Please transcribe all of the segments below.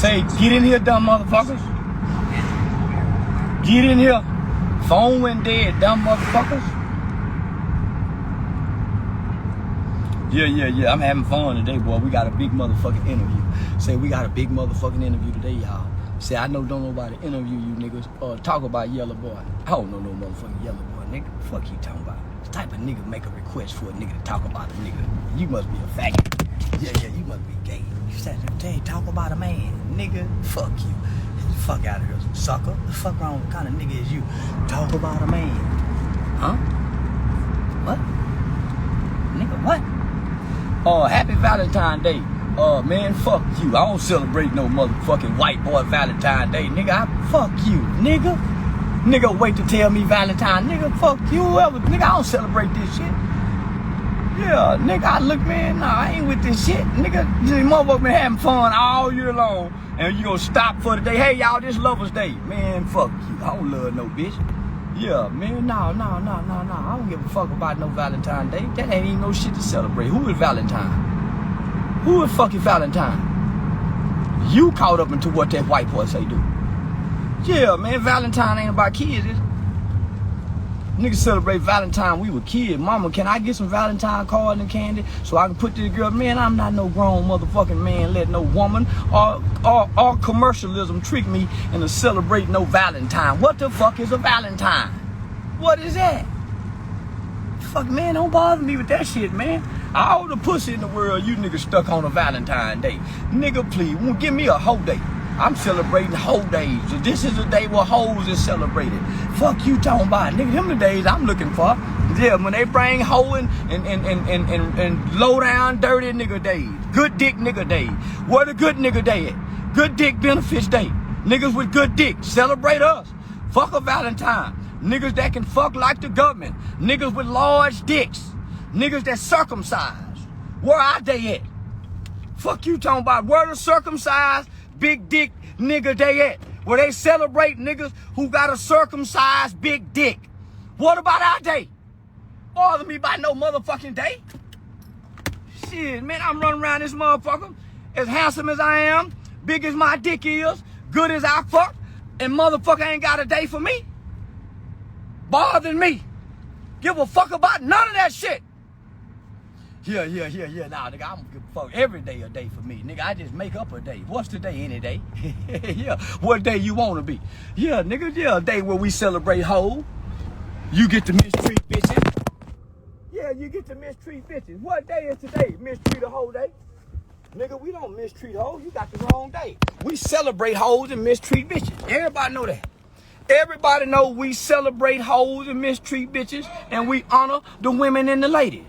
Say, get in here, dumb motherfuckers. Get in here. Phone went dead, dumb motherfuckers. Yeah. I'm having fun today, boy. We got a big motherfucking interview. Say, we got a big motherfucking interview today, y'all. Say, I know don't nobody interview you niggas or talk about Yellow Boy. I don't know no motherfucking Yellow Boy, nigga. Fuck you talking about. The type of nigga make a request for a nigga to talk about a nigga. You must be a faggot. Yeah, you must be gay. You said, hey, talk about a man, nigga. Fuck you. Fuck out of here, sucker. The fuck wrong? What kind of nigga is you? Talk about a man. Huh? What? Nigga, what? Happy Valentine's Day. Man, fuck you. I don't celebrate no motherfucking white boy Valentine's Day, nigga. Fuck you, nigga. Nigga, wait to tell me Valentine. Nigga, fuck you, whoever. Nigga, I don't celebrate this shit. Yeah, nigga, I look, man, nah, I ain't with this shit. Nigga, this motherfucker been having fun all year long. And you gonna stop for the day. Hey, y'all, this Lover's Day. Man, fuck you. I don't love no bitch. Yeah, man, no. I don't give a fuck about no Valentine's Day. That ain't even no shit to celebrate. Who is Valentine? Who is fucking Valentine? You caught up into what that white boy say do. Yeah, man, Valentine ain't about kids, is it? Niggas celebrate Valentine, we were kids. Mama, can I get some Valentine cards and candy so I can put to the girl? Man, I'm not no grown motherfucking man, let no woman or commercialism trick me into celebrate no Valentine. What the fuck is a Valentine? What is that? Fuck, man, don't bother me with that shit, man. All the pussy in the world, you niggas stuck on a Valentine's Day. Nigga, please, give me a whole day. I'm celebrating whole days. This is a day where hoes is celebrated. Fuck you talking about, nigga. Them the days I'm looking for. Yeah, when they bring hoe and low down dirty nigga days. Good dick nigga days. Where the good nigga day at? Good dick benefits day. Niggas with good dick celebrate us. Fuck a Valentine. Niggas that can fuck like the government. Niggas with large dicks. Niggas that circumcised. Where are they at? Fuck you talking about. Where the circumcised big dick nigga they at? Where they celebrate niggas who got a circumcised big dick. What about our day? Bother me by no motherfucking day. Shit, man, I'm running around this motherfucker as handsome as I am, big as my dick is, good as I fuck, and motherfucker ain't got a day for me. Bothering me. Give a fuck about none of that shit. Yeah. Nah, nigga, I'm gonna give a fuck. Every day a day for me. Nigga, I just make up a day. What's the day? Any day. Yeah, what day you wanna be? Yeah, nigga, yeah, a day where we celebrate hoe. You get to mistreat bitches. Yeah, you get to mistreat bitches. What day is today? Mistreat a whole day? Nigga, we don't mistreat hoes. You got the wrong day. We celebrate hoes and mistreat bitches. Everybody know that. Everybody know we celebrate hoes and mistreat bitches, and we honor the women and the ladies.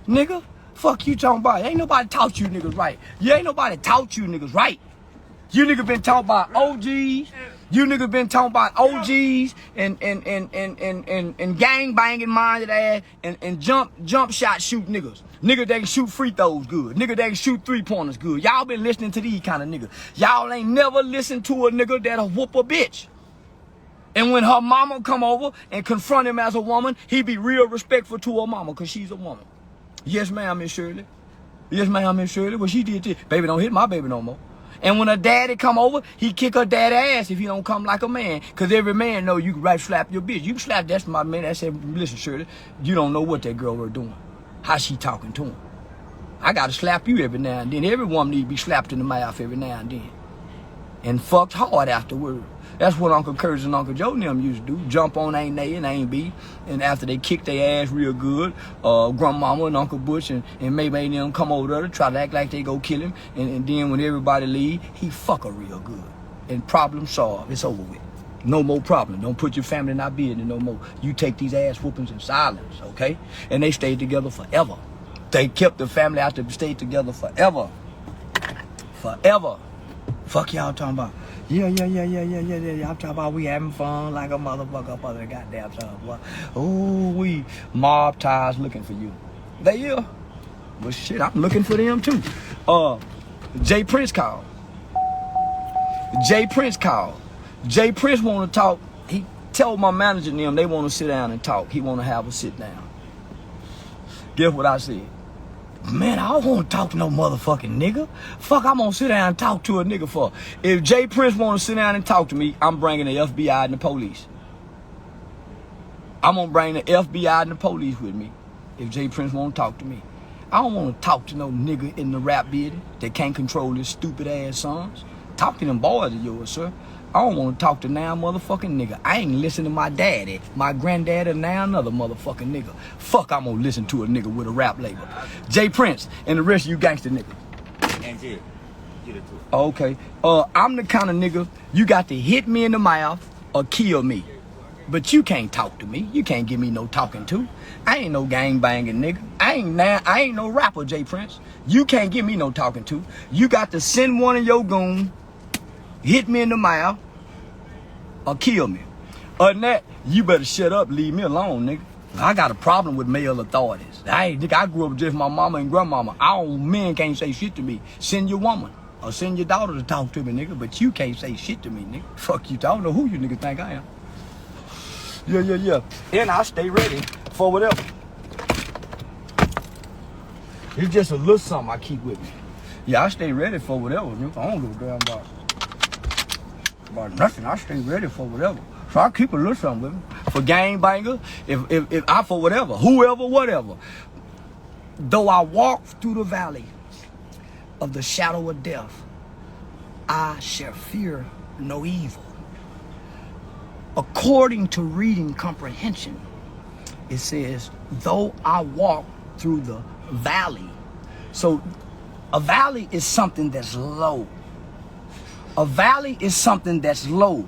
Nigga, fuck you talking about. Ain't nobody taught you niggas right. You ain't nobody taught you niggas right. You niggas been talking about OGs. You niggas been talking about OGs and gang banging minded ass and jump shot shoot niggas. Nigga, they can shoot free throws good. Nigga, they can shoot 3-pointers good. Y'all been listening to these kind of niggas. Y'all ain't never listened to a nigga that'll whoop a bitch. And when her mama come over and confront him as a woman, he be real respectful to her mama because she's a woman. Yes, ma'am, Miss Shirley. Yes, ma'am, Miss Shirley. Well, she did too. Baby, don't hit my baby no more. And when her daddy come over, he kick her daddy ass if he don't come like a man. Because every man know you can right slap your bitch. You can slap, that's my man. I said, listen, Shirley, you don't know what that girl was doing. How she talking to him. I got to slap you every now and then. Every woman need to be slapped in the mouth every now and then. And fucked hard afterward. That's what Uncle Curtis and Uncle Joe and them used to do. Jump on Ain't A and Ain't B. And after they kick their ass real good, Grandmama and Uncle Butch and maybe them come over there to try to act like they go kill him. And then when everybody leave, he fuck her real good. And problem solved. It's over with. No more problem. Don't put your family in our business no more. You take these ass whoopings in silence, okay? And they stayed together forever. They kept the family out to stay together forever. Forever. Fuck y'all talking about. Yeah. Y'all talking about we having fun like a motherfucker up on the goddamn time. Oh, we mob ties looking for you. They here. But shit, I'm looking for them too. Jay Prince called. Jay Prince want to talk. He told my manager and them they want to sit down and talk. He want to have a sit down. Guess what I said? Man, I don't want to talk to no motherfucking nigga. Fuck, I'm gonna sit down and talk to a nigga for. If Jay Prince want to sit down and talk to me, I'm bringing the FBI and the police. I'm gonna bring the FBI and the police with me if Jay Prince want to talk to me. I don't want to talk to no nigga in the rap business that can't control his stupid ass sons. Talk to them boys of yours, sir. I don't want to talk to now motherfucking nigga. I ain't listen to my daddy, my granddaddy, now another motherfucking nigga. Fuck, I'm gonna listen to a nigga with a rap label. Jay Prince and the rest of you gangster niggas. And Jay, get it to it. Okay. I'm the kind of nigga you got to hit me in the mouth or kill me. But you can't talk to me. You can't give me no talking to. I ain't no gang banging nigga. I ain't no rapper, Jay Prince. You can't give me no talking to. You got to send one of your goons, hit me in the mouth, or kill me. Other than that, you better shut up, leave me alone, nigga. I got a problem with male authorities. I grew up with just my mama and grandmama. Men can't say shit to me. Send your woman or send your daughter to talk to me, nigga. But you can't say shit to me, nigga. Fuck you. I don't know who you niggas think I am. Yeah. And I stay ready for whatever. It's just a little something I keep with me. Yeah, I stay ready for whatever, nigga. I don't go down about nothing. I stay ready for whatever. So I keep a little something with me. For gang banger, if I for whatever, whoever, whatever. Though I walk through the valley of the shadow of death, I shall fear no evil. According to reading comprehension, it says, though I walk through the valley. So a valley is something that's low. A valley is something that's low,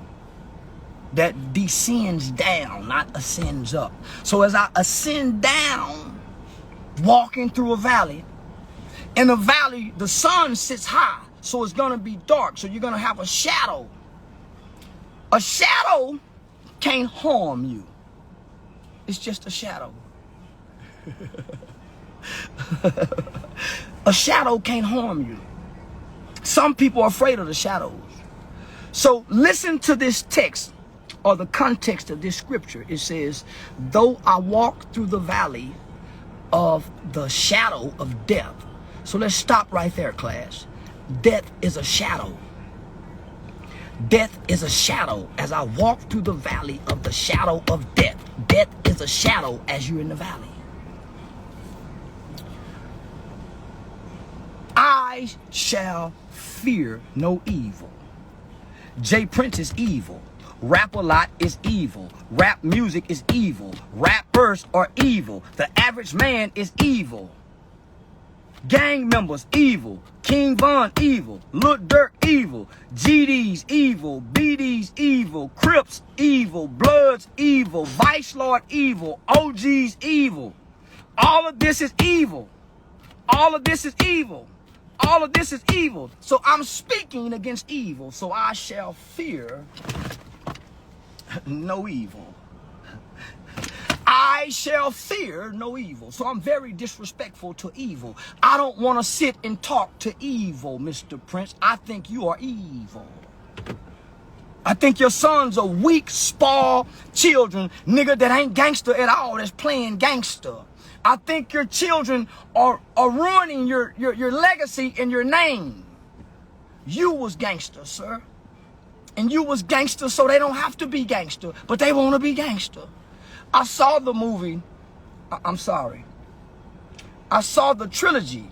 that descends down, not ascends up. So as I ascend down, walking through a valley, in a valley, the sun sits high, so it's gonna be dark, so you're gonna have a shadow. A shadow can't harm you. It's just a shadow. A shadow can't harm you. Some people are afraid of the shadows. So listen to this text or the context of this scripture. It says, though I walk through the valley of the shadow of death. So let's stop right there, class. Death is a shadow. Death is a shadow. As I walk through the valley of the shadow of death. Death is a shadow as you're in the valley. I shall fear no evil. Jay Prince is evil. Rap a lot is evil. Rap music is evil. Rappers are evil. The average man is evil. Gang members evil. King Von evil. Lil Durk evil. GD's evil. BD's evil. Crips evil. Bloods evil. Vice Lord evil. OG's evil. All of this is evil. All of this is evil. All of this is evil. So I'm speaking against evil. So I shall fear no evil. I shall fear no evil. So I'm very disrespectful to evil. I don't want to sit and talk to evil, Mr. Prince. I think you are evil. I think your sons are weak, spoiled children, nigga, that ain't gangster at all, that's playing gangster. I think your children are ruining your legacy and your name. You was gangster, sir. And you was gangster, so they don't have to be gangster, but they want to be gangster. I saw the movie, I saw the trilogy,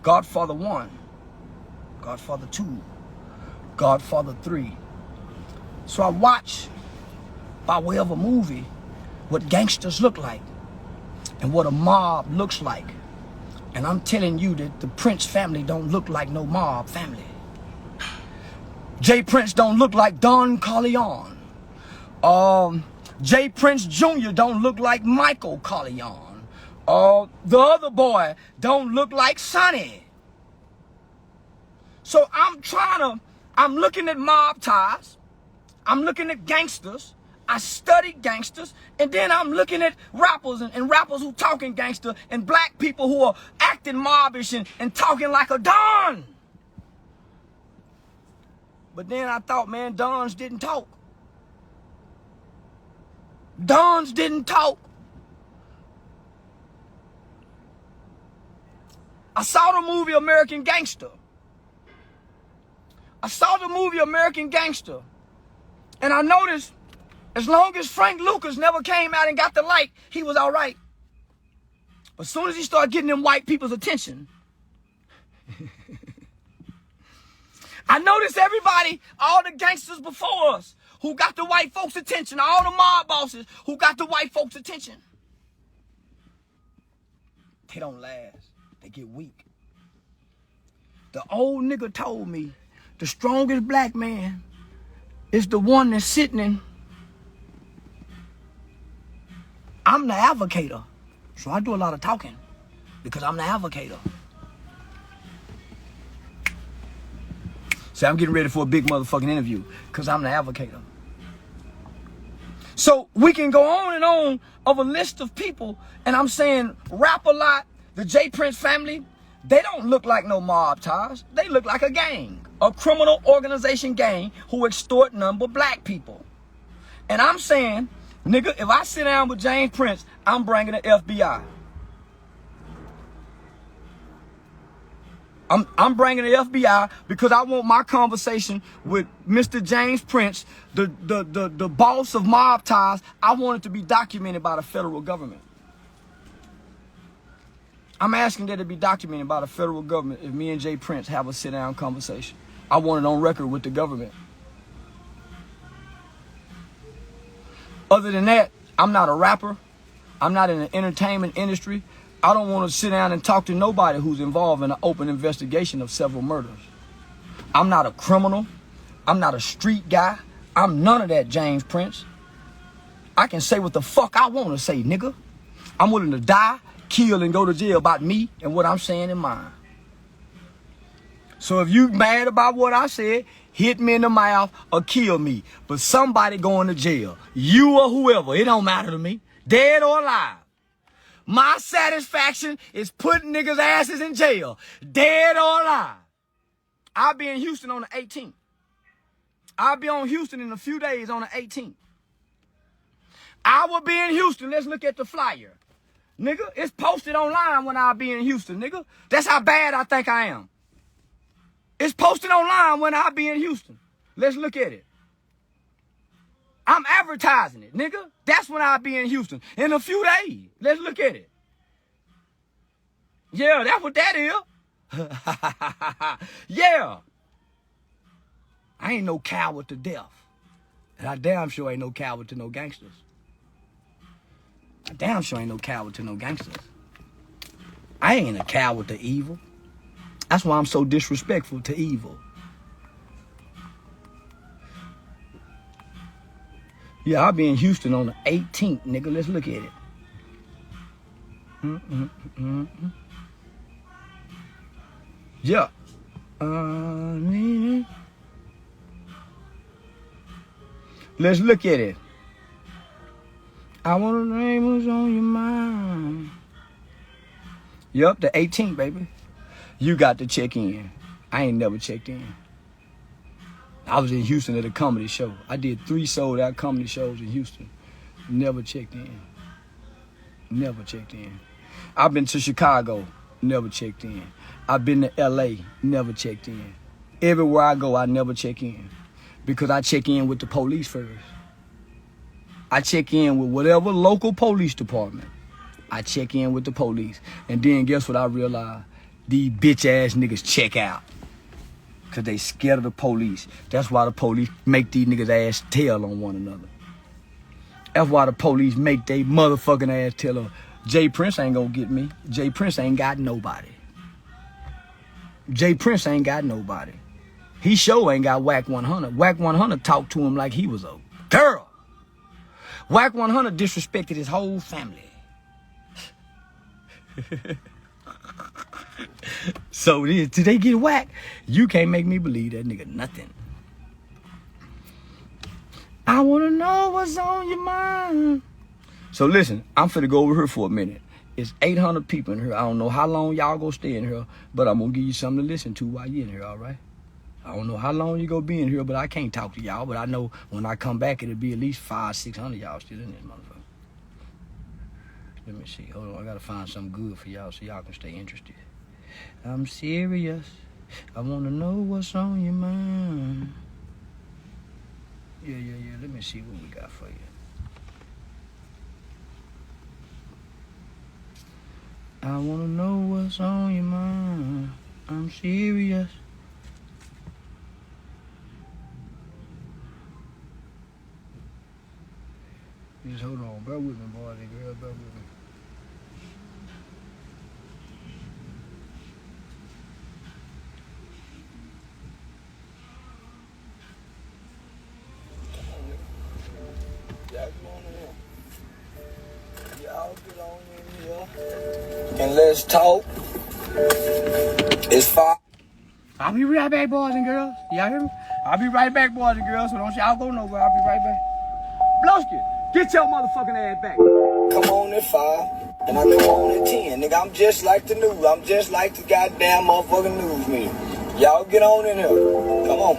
Godfather 1, Godfather 2, Godfather 3. So I watched, by way of a movie, what gangsters look like and what a mob looks like. And I'm telling you that the Prince family don't look like no mob family. Jay Prince don't look like Don Corleone. Jay Prince Jr. don't look like Michael Corleone. The other boy don't look like Sonny. So I'm looking at mob ties. I'm looking at gangsters. I study gangsters, and then I'm looking at rappers and rappers who talking gangster and black people who are acting mobbish and talking like a Don. But then I thought, man, Dons didn't talk. Dons didn't talk. I saw the movie American Gangster. And I noticed as long as Frank Lucas never came out and got the light, he was all right. But as soon as he started getting them white people's attention, I noticed everybody, all the gangsters before us who got the white folks' attention, all the mob bosses who got the white folks' attention, they don't last. They get weak. The old nigga told me the strongest black man is the one that's sitting in. I'm the advocator. So I do a lot of talking because I'm the advocator. See, I'm getting ready for a big motherfucking interview because I'm the advocator. So we can go on and on of a list of people, and I'm saying Rap a Lot, the J Prince family, they don't look like no mob ties. They look like a gang, a criminal organization gang who extort none but black people. And I'm saying, nigga, if I sit down with James Prince, I'm bringing the FBI. I'm bringing the FBI because I want my conversation with Mr. James Prince, the boss of mob ties. I want it to be documented by the federal government. I'm asking that it be documented by the federal government if me and Jay Prince have a sit-down conversation. I want it on record with the government. Other than that, I'm not a rapper. I'm not in the entertainment industry. I don't want to sit down and talk to nobody who's involved in an open investigation of several murders. I'm not a criminal. I'm not a street guy. I'm none of that, James Prince. I can say what the fuck I want to say, nigga. I'm willing to die, kill, and go to jail about me and what I'm saying in mine. So if you mad about what I said, hit me in the mouth or kill me. But somebody going to jail. You or whoever. It don't matter to me. Dead or alive. My satisfaction is putting niggas' asses in jail. Dead or alive. I'll be in Houston on the 18th. I'll be on Houston in a few days on the 18th. I will be in Houston. Let's look at the flyer. Nigga, it's posted online when I'll be in Houston, nigga. That's how bad I think I am. It's posted online when I'll be in Houston. Let's look at it. I'm advertising it, nigga. That's when I'll be in Houston. In a few days. Let's look at it. Yeah, that's what that is. Yeah. I ain't no coward to death. And I damn sure ain't no coward to no gangsters. I damn sure ain't no coward to no gangsters. I ain't a coward to evil. That's why I'm so disrespectful to evil. Yeah, I'll be in Houston on the 18th, nigga. Let's look at it. Yeah. Let's look at it. I want to name what's on your mind. Yup, the 18th, baby. You got to check in. I ain't never checked in. I was in Houston at a comedy show. I did 3 sold-out comedy shows in Houston. Never checked in. Never checked in. I've been to Chicago. Never checked in. I've been to L.A. Never checked in. Everywhere I go, I never check in. Because I check in with the police first. I check in with whatever local police department. I check in with the police. And then guess what I realized? These bitch-ass niggas check out. Because they scared of the police. That's why the police make these niggas ass tell on one another. That's why the police make they motherfucking ass tell her, Jay Prince ain't gonna get me. Jay Prince ain't got nobody. Jay Prince ain't got nobody. He sure ain't got Whack 100. Whack 100 talked to him like he was a girl. Whack 100 disrespected his whole family. So did they get whacked? You can't make me believe that nigga nothing. I want to know what's on your mind. So listen, I'm finna go over here for a minute. It's 800 people in here. I don't know how long y'all gonna stay in here, but I'm gonna give you something to listen to while you're in here, all right? I don't know how long you gonna be in here, but I can't talk to y'all. But I know when I come back, it'll be at least 500-600 y'all still in this motherfucker. Let me see. Hold on. I gotta find something good for y'all so y'all can stay interested. I'm serious. I wanna know what's on your mind. Yeah. Let me see what we got for you. I wanna know what's on your mind. I'm serious. Just hold on. Bear with me, boys and girls. Bear with me. Y'all get on in here and let's talk. It's 5. I'll be right back, boys and girls. Y'all hear me? I'll be right back, boys and girls. So don't y'all go nowhere. I'll be right back. Blowski, get your motherfucking ass back. Come on at 5, and I come on at 10. Nigga, I'm just like the news. I'm just like the goddamn motherfucking news media. Y'all get on in here. Come on.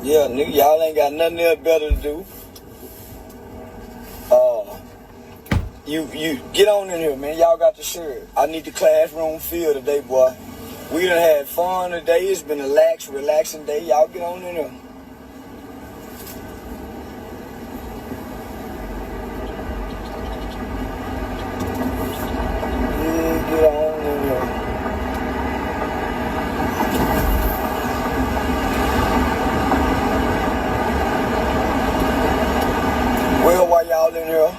Yeah, nigga, y'all ain't got nothing else better to do. You get on in here, man. Y'all got the shirt. I need the classroom feel today, boy. We done had fun today. It's been a relaxing day. Y'all get on in here. Yeah, get on in here. Well, while y'all in here,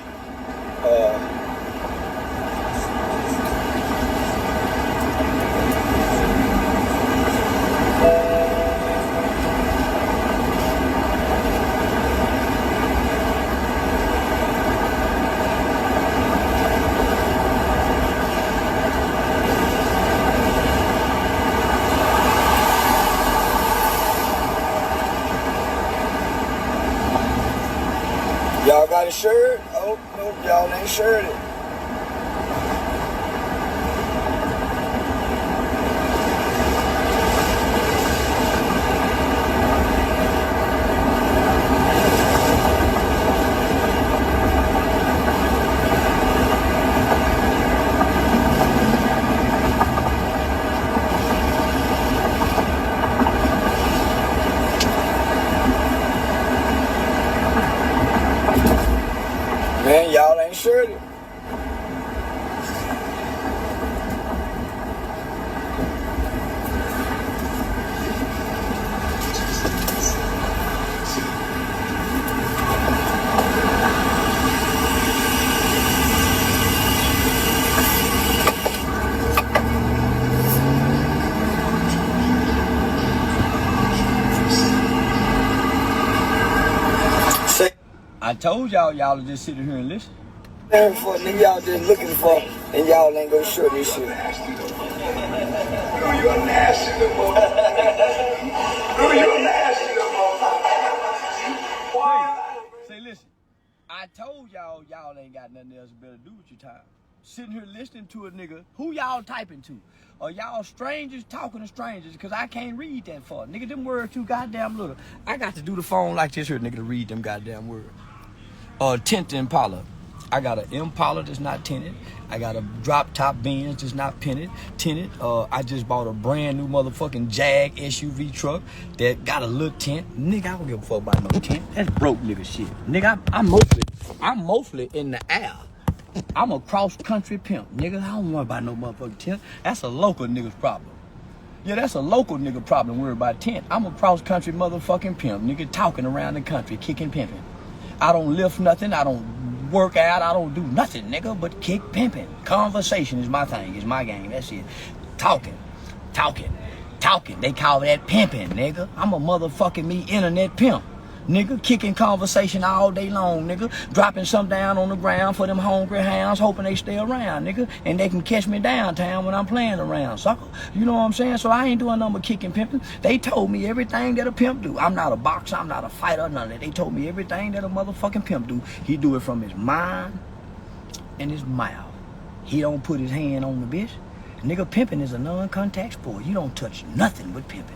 y'all got a shirt? Oh, no, y'all ain't shirted. Man, y'all ain't shirted. I told y'all to just sit here and listen. For nigga, y'all just looking for, and y'all ain't gonna show this shit. You're nasty little You're nasty little Say, listen. I told y'all ain't got nothing else better to do with your time. Sitting here listening to a nigga. Who y'all typing to? Or y'all strangers talking to strangers? Because I can't read that far. Nigga, them words too goddamn little. I got to do the phone like this here, nigga, to read them goddamn words. Tint Impala. I got an Impala that's not tinted. I got a drop top Benz that's not tinted. I just bought a brand new motherfucking Jag SUV truck that got a little tint. Nigga, I don't give a fuck about no tint. That's broke nigga shit. Nigga, I'm mostly in the air. I'm a cross country pimp. Nigga, I don't worry about no motherfucking tint. That's a local nigga's problem. Yeah, that's a local nigga problem, worry about tint. I'm a cross country motherfucking pimp. Nigga talking around the country, kicking pimping. I don't lift nothing. I don't work out. I don't do nothing, nigga, but kick pimping. Conversation is my thing. It's my game. That's it. Talking. They call that pimping, nigga. I'm a motherfucking me internet pimp. Nigga, kicking conversation all day long, nigga. Dropping some down on the ground for them hungry hounds, hoping they stay around, nigga. And they can catch me downtown when I'm playing around, sucker. You know what I'm saying? So I ain't doing nothing but kicking pimping. They told me everything that a pimp do. I'm not a boxer, I'm not a fighter, none of that. They told me everything that a motherfucking pimp do. He do it from his mind and his mouth. He don't put his hand on the bitch. Nigga, pimping is a non-contact sport. You don't touch nothing with pimping.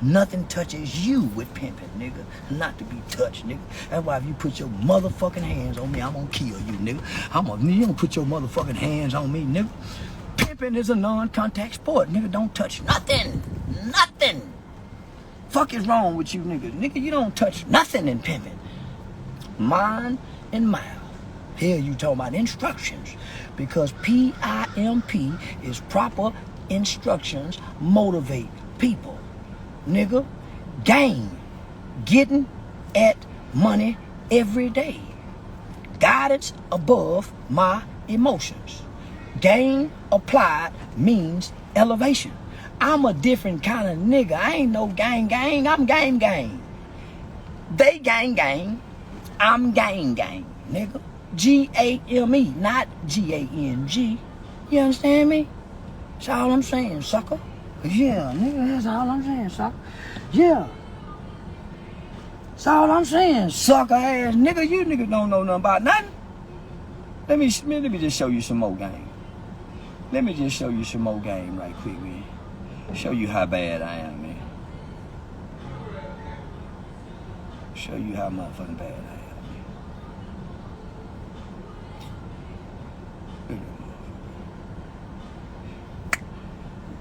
Nothing touches you with pimping, nigga. Not to be touched, nigga. That's why if you put your motherfucking hands on me, I'm gonna kill you, nigga. You don't put your motherfucking hands on me, nigga. Pimping is a non-contact sport, nigga. Don't touch nothing. Nothing. Fuck is wrong with you, nigga? Nigga, you don't touch nothing in pimping. Mind and mouth. Here you talking about instructions. Because PIMP is proper instructions motivate people. Nigga, gain. Getting at money every day. Guidance above my emotions. Gain applied means elevation. I'm a different kind of nigga. I ain't no gang, I'm gang. They gang. I'm gang, nigga. G-A-M-E, not G-A-N-G. You understand me? That's all I'm saying, sucker. Yeah, nigga, that's all I'm saying, sucker. Yeah. That's all I'm saying, sucker ass nigga. You niggas don't know nothing about nothing. Let me just show you some more game. Let me just show you some more game right quick, man. Show you how bad I am, man. Show you how motherfucking bad I am.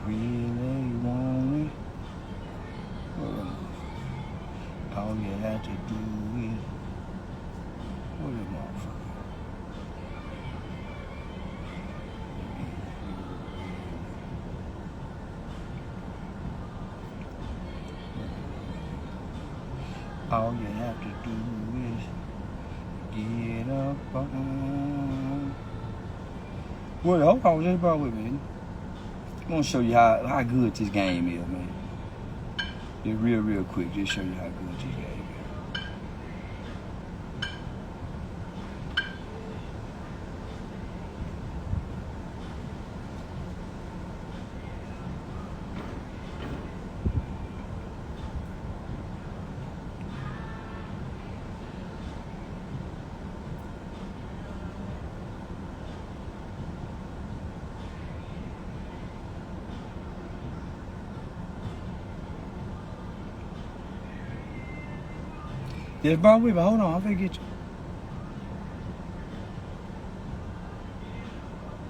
Really want me? All you have to do is what a motherfucker. All you have to do is get up on. Well, hold on, just bear with me. I'm gonna show you how good this game is, man. Just real quick, just show you how good this game is. Just bear with me, hold on, I'm finna get you.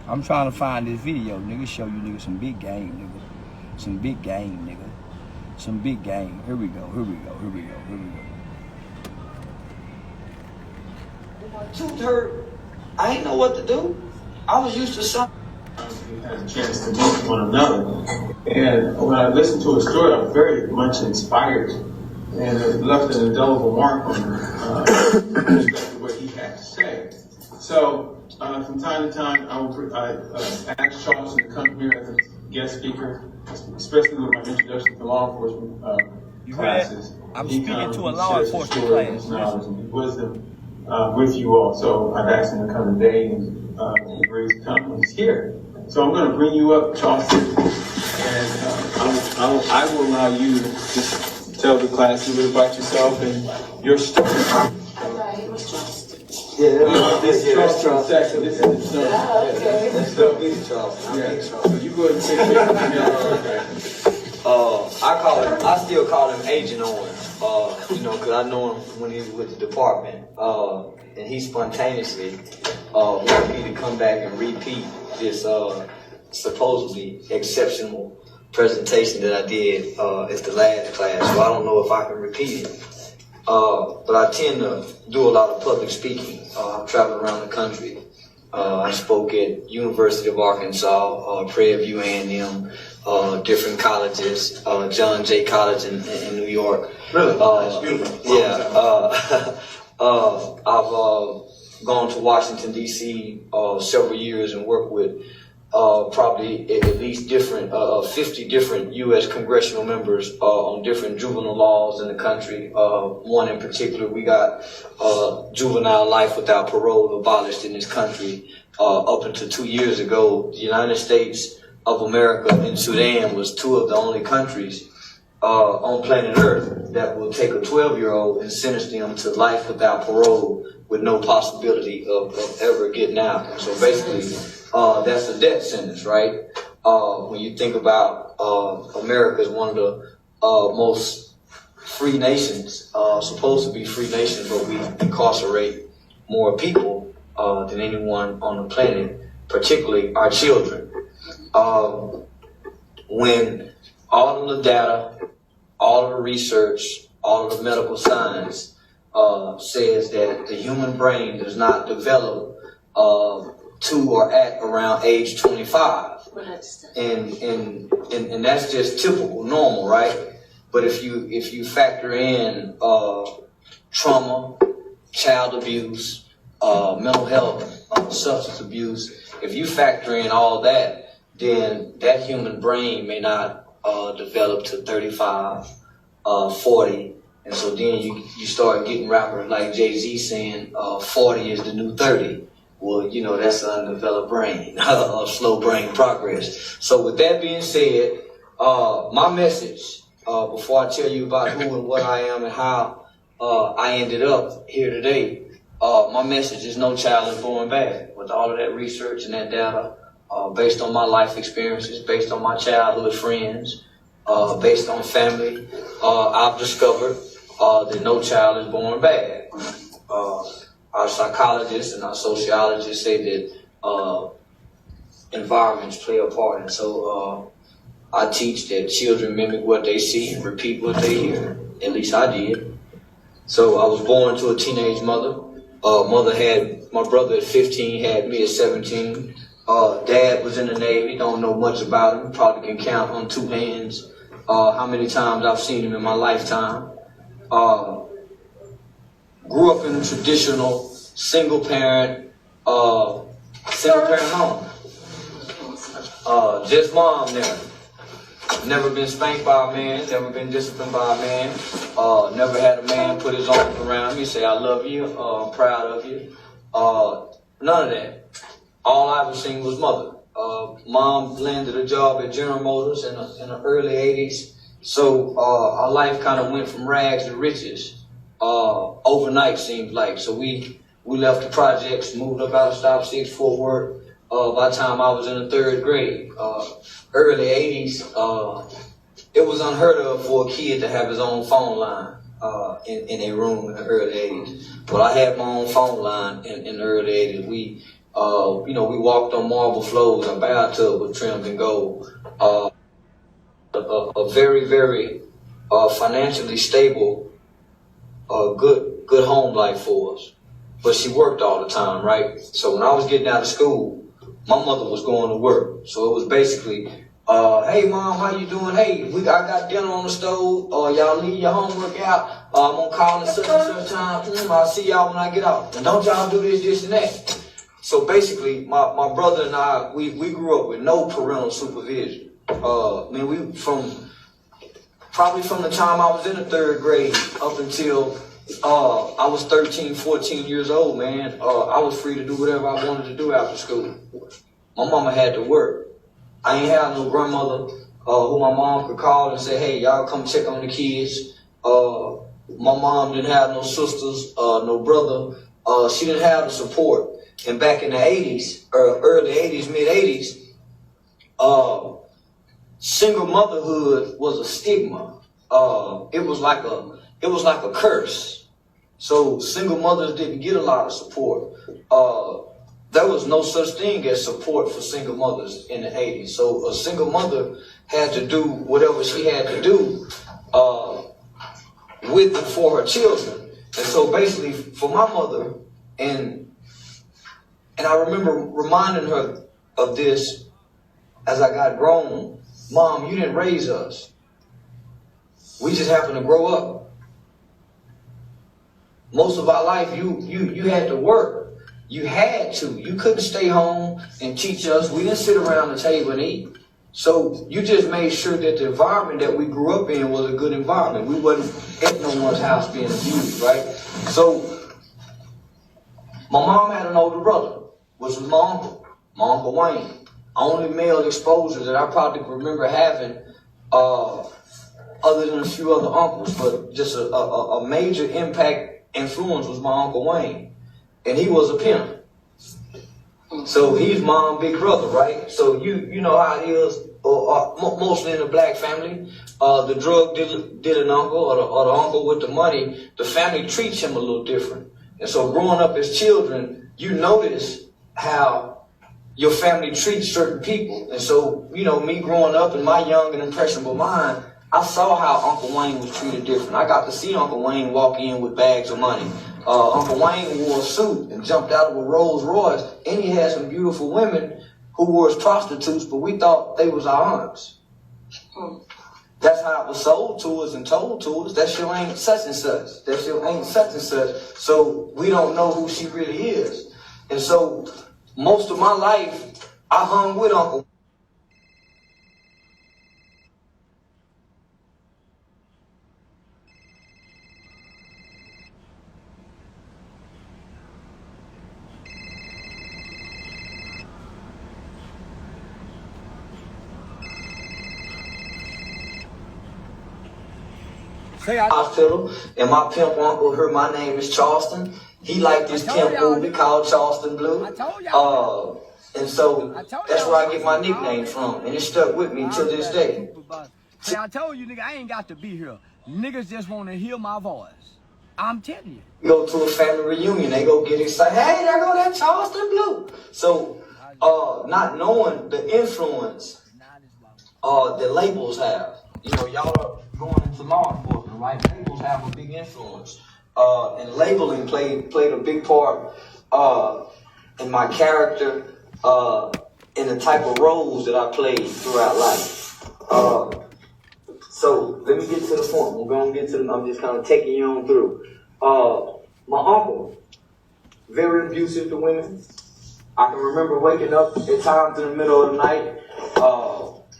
I'm trying to find this video, nigga, show you nigga some big game, nigga. Some big game, nigga. Some big game. Here we go. My tooth hurt. I ain't know what to do. I was used to something. We had a chance to meet one another. And when I listened to his story, I was very much inspired. And it left an indelible mark on me, especially what he had to say. So, from time to time, I asked Charleston to come here as a guest speaker, especially with my introduction to law enforcement classes. I'm speaking to a law enforcement class. Knowledge and wisdom with you all. So I've asked him to come today, and he agrees to come. He's here. So I'm going to bring you up, Charleston, and I will allow you to tell the class a little about yourself and your story. This is Charleston section. This is the okay. Let's go. So you go ahead and take it. I still call him Agent Owen, because I know him when he was with the department, and he spontaneously wanted me to come back and repeat this supposedly exceptional presentation that I did at the last class, so I don't know if I can repeat it. But I tend to do a lot of public speaking. I've traveled around the country. I spoke at University of Arkansas, Prairie View A&M, different colleges, John Jay College in New York. Really? That's beautiful. Yeah. I've gone to Washington, D.C. Several years and worked with probably at least 50 different U.S. congressional members on different juvenile laws in the country. One in particular, we got juvenile life without parole abolished in this country. Up until 2 years ago, the United States of America and Sudan was two of the only countries on planet Earth that will take a 12-year-old and sentence them to life without parole with no possibility of ever getting out. So basically, that's a death sentence, right? When you think about America is one of the most free nations, supposed to be free nations, but we incarcerate more people than anyone on the planet, particularly our children. When all of the data, all of the research, all of the medical science says that the human brain does not develop to or at around age 25. And that's just typical, normal, right? But if you factor in trauma, child abuse, mental health, substance abuse, if you factor in all that, then that human brain may not develop to 35, 40. And so then you start getting rappers like Jay-Z saying 40 is the new 30. Well, you know, that's an undeveloped brain, slow brain progress. So with that being said, my message, before I tell you about who and what I am and how I ended up here today, my message is no child is born bad. With all of that research and that data, based on my life experiences, based on my childhood friends, based on family, I've discovered that no child is born bad. Our psychologists and our sociologists say that environments play a part, and so I teach that children mimic what they see and repeat what they hear. At least I did. So I was born to a teenage mother. Mother had my brother at 15, had me at 17. Dad was in the Navy. Don't know much about him. Probably can count on two hands how many times I've seen him in my lifetime. Grew up in a traditional single parent home. Just mom there. Never been spanked by a man, never been disciplined by a man, never had a man put his arms around me, say I love you, I'm proud of you. None of that. All I ever seen was mother. Mom landed a job at General Motors in the early 80s. So our life kind of went from rags to riches. Overnight seemed like. So we left the projects, moved up out of Stop 6 Fort Worth. By the time I was in the 3rd grade, early 80s, it was unheard of for a kid to have his own phone line in a room in the early 80s. But I had my own phone line in the early 80s. We walked on marble floors. Our bathtub was trimmed in gold. A very, very financially stable, good home life for us. But she worked all the time, right? So when I was getting out of school, my mother was going to work. So it was basically, hey mom, how you doing? Hey, I got dinner on the stove. Y'all leave your homework out. I'm gonna call at such and such time. I'll see y'all when I get out. And don't y'all do this and that. So basically, my brother and I, we grew up with no parental supervision. We probably from the time I was in the 3rd grade up until I was 13, 14 years old, man. I was free to do whatever I wanted to do after school. My mama had to work. I ain't had no grandmother who my mom could call and say, hey, y'all come check on the kids. My mom didn't have no sisters, no brother. She didn't have the support. And back in the 80s, early 80s, mid 80s, single motherhood was a stigma. It was like a curse. So single mothers didn't get a lot of support. There was no such thing as support for single mothers in the 80s. So a single mother had to do whatever she had to do with and for her children. And so basically for my mother, and I remember reminding her of this as I got grown. Mom, you didn't raise us. We just happened to grow up. Most of our life, you had to work. You had to. You couldn't stay home and teach us. We didn't sit around the table and eat. So you just made sure that the environment that we grew up in was a good environment. We wasn't at no one's house being abused, right? So my mom had an older brother, which was my Uncle Wayne. Only male exposure that I probably remember having, other than a few other uncles, but just a major impact influence was my Uncle Wayne. And he was a pimp. So he's mom big brother, right? So you know how it is. mostly in a black family, the drug dealing uncle or the uncle with the money, the family treats him a little different. And so growing up as children, you notice how your family treats certain people. And so, you know, me growing up in my young and impressionable mind, I saw how Uncle Wayne was treated different. I got to see Uncle Wayne walk in with bags of money. Uncle Wayne wore a suit and jumped out of a Rolls Royce, and he had some beautiful women who were his prostitutes, but we thought they was our aunts. That's how it was sold to us and told to us. That shit ain't such and such. That shit ain't such and such. So we don't know who she really is. And so most of my life, I hung with Uncle. Hospital, and my pimp uncle heard my name is Charleston. He liked this pimp movie called Charleston Blue. And so that's where I get my nickname from, and it stuck with me to this day. See, I told you, nigga, I ain't got to be here. Niggas just want to hear my voice. I'm telling you. You go to a family reunion, they go get excited. Hey, there go that Charleston Blue. So, not knowing the influence that labels have. You know, y'all are going into law enforcement, right? Labels have a big influence. And labeling played a big part in my character, in the type of roles that I played throughout life. So let me get to the point. We're going to get to them. I'm just kind of taking you on through. My uncle, very abusive to women. I can remember waking up at times in the middle of the night.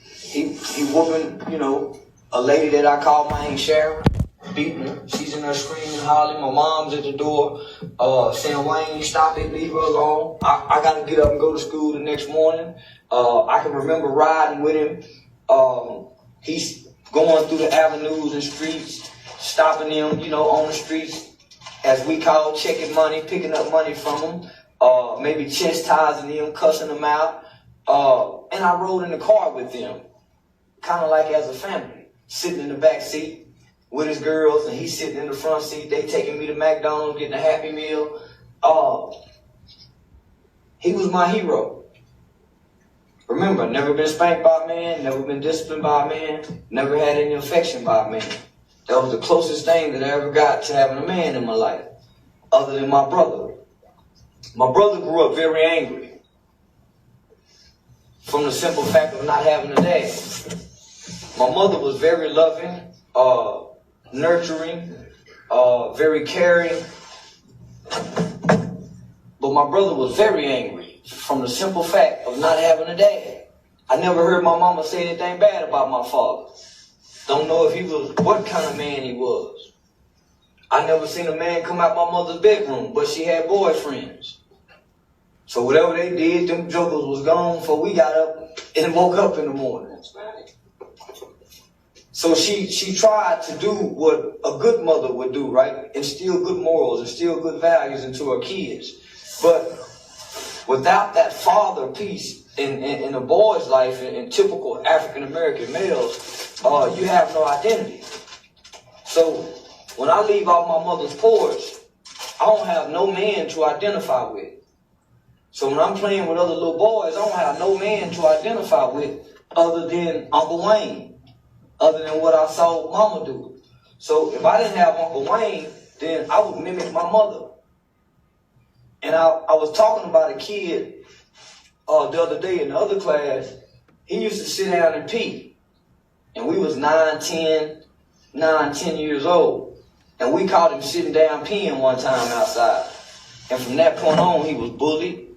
He whooping, you know, a lady that I call my Aunt Sharon, beating her. She's in there screaming, hollering. My mom's at the door, saying, Wayne, stop it, leave her alone. I got to get up and go to school the next morning. I can remember riding with him. He's going through the avenues and streets, stopping them, you know, on the streets, as we call, checking money, picking up money from them, maybe chastising them, cussing them out. And I rode in the car with them, kind of like as a family. Sitting in the back seat with his girls, and he's sitting in the front seat. They taking me to McDonald's, getting a Happy Meal. He was my hero. Remember, never been spanked by a man, never been disciplined by a man, never had any affection by a man. That was the closest thing that I ever got to having a man in my life, other than my brother. My brother grew up very angry from the simple fact of not having a dad. My mother was very loving, nurturing, very caring. But my brother was very angry from the simple fact of not having a dad. I never heard my mama say anything bad about my father. Don't know if he was, what kind of man he was. I never seen a man come out my mother's bedroom, but she had boyfriends. So whatever they did, them jokers was gone before we got up and woke up in the morning. So she tried to do what a good mother would do, right? Instill good morals, instill good values into her kids. But without that father piece in a boy's life, in typical African-American males, you have no identity. So when I leave off my mother's porch, I don't have no man to identify with. So when I'm playing with other little boys, I don't have no man to identify with other than Uncle Wayne. Other than what I saw Mama do. So if I didn't have Uncle Wayne, then I would mimic my mother. And I was talking about a kid the other day in the other class. He used to sit down and pee. And we was 9, 10 years old. And we caught him sitting down peeing one time outside. And from that point on, he was bullied.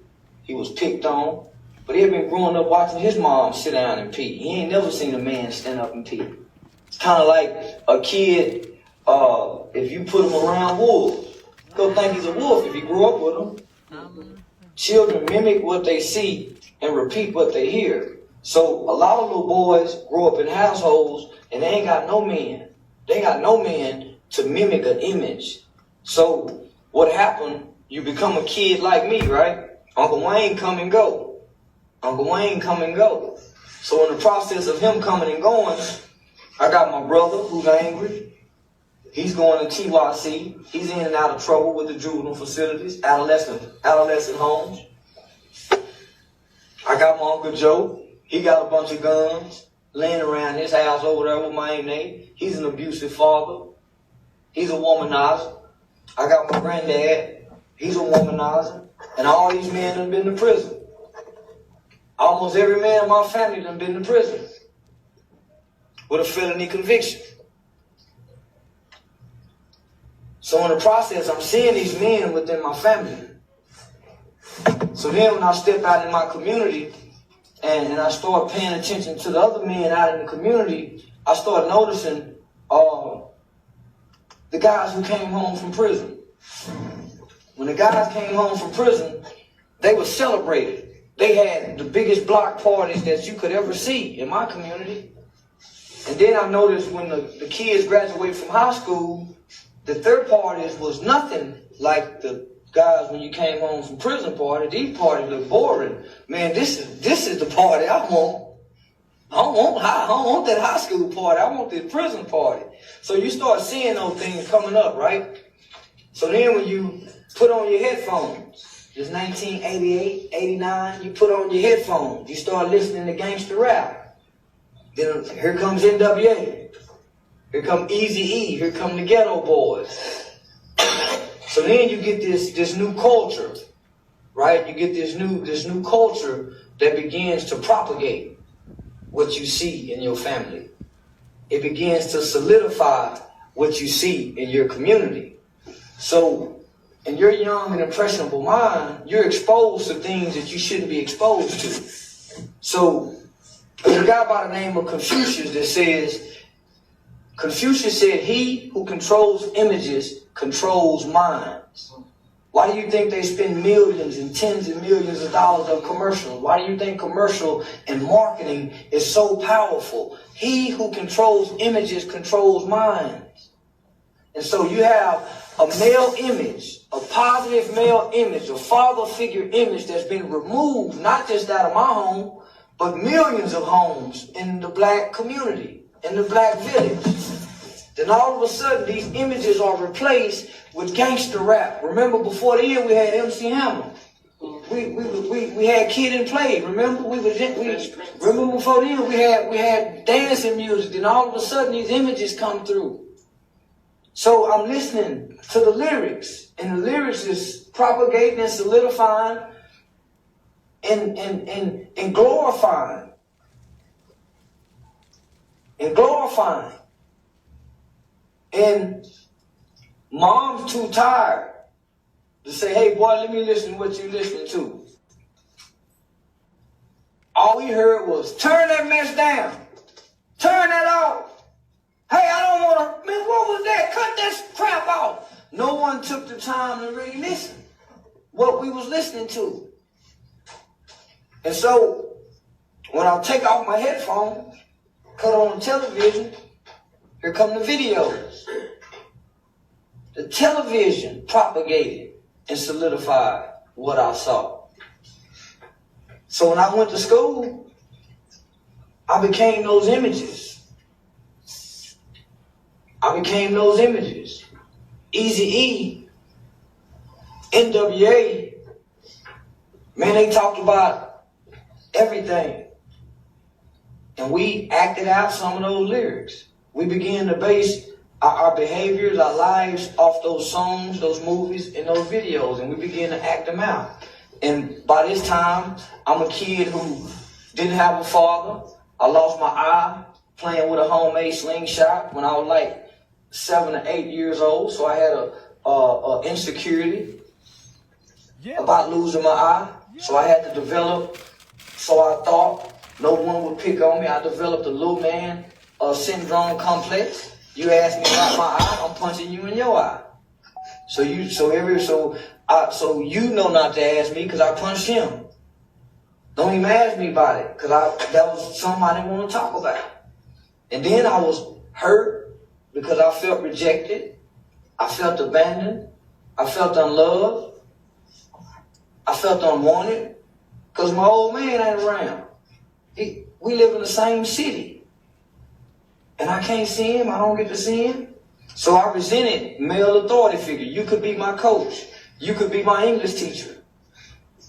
He was picked on. But he had been growing up watching his mom sit down and pee. He ain't never seen a man stand up and pee. It's kind of like a kid, if you put him around wolves, he'll think he's a wolf if you grew up with him. Children mimic what they see and repeat what they hear. So a lot of little boys grow up in households and they ain't got no men. They got no man to mimic an image. So what happened, you become a kid like me, right? Uncle Wayne come and go. Uncle Wayne come and go. So in the process of him coming and going, I got my brother who's angry. He's going to TYC. He's in and out of trouble with the juvenile facilities, adolescent homes. I got my Uncle Joe. He got a bunch of guns laying around his house over there with my Aunt Nate. He's an abusive father. He's a womanizer. I got my granddad. He's a womanizer. And all these men have been to prison. Almost every man in my family done been to prison with a felony conviction. So in the process, I'm seeing these men within my family. So then when I step out in my community and I start paying attention to the other men out in the community, I start noticing the guys who came home from prison. When the guys came home from prison, they were celebrated. They had the biggest block parties that you could ever see in my community. And then I noticed when the kids graduated from high school, that their parties was nothing like the guys when you came home from prison party. These parties look boring. Man, this is the party I want. I don't want that high school party. I want this prison party. So you start seeing those things coming up, right? So then when you put on your headphones, it's 1988, 89, you put on your headphones, you start listening to gangster rap. Then here comes NWA. Here come Eazy-E. Here come the Ghetto Boys. So then you get this new culture, right? You get this new culture that begins to propagate what you see in your family. It begins to solidify what you see in your community. So in your young and impressionable mind, you're exposed to things that you shouldn't be exposed to. So there's a guy by the name of Confucius that says, Confucius said, he who controls images controls minds. Why do you think they spend millions and tens of millions of dollars on commercials? Why do you think commercial and marketing is so powerful? He who controls images controls minds. And so you have a male image, a positive male image, a father figure image that's been removed, not just out of my home, but millions of homes in the black community, in the black village. Then all of a sudden, these images are replaced with gangster rap. Remember, before then, we had MC Hammer. We had Kid and Play. Remember, remember before then, we had dancing music. Then all of a sudden, these images come through. So I'm listening to the lyrics, and the lyrics is propagating and solidifying and glorifying. And glorifying. And mom's too tired to say, hey, boy, let me listen to what you listening to. All we heard was, turn that mess down. Turn that off. Hey, I don't want to, man, what was that? Cut that crap out. No one took the time to really listen what we was listening to. And so, when I take off my headphones, cut on the television, here come the videos. The television propagated and solidified what I saw. So when I went to school, I became those images. Eazy-E, NWA, man, they talked about everything. And we acted out some of those lyrics. We began to base our behaviors, our lives off those songs, those movies, and those videos, and we began to act them out. And by this time, I'm a kid who didn't have a father. I lost my eye playing with a homemade slingshot when I was like 7 or 8 years old, so I had a insecurity about losing my eye. So I had to develop, so I thought no one would pick on me. I developed a little man syndrome complex. You ask me about my eye, I'm punching you in your eye. So you know not to ask me because I punched him. Don't even ask me about it because that was something I didn't want to talk about. And then I was hurt because I felt rejected. I felt abandoned. I felt unloved. I felt unwanted because my old man ain't around. We live in the same city. And I can't see him. I don't get to see him. So I resented male authority figure. You could be my coach. You could be my English teacher.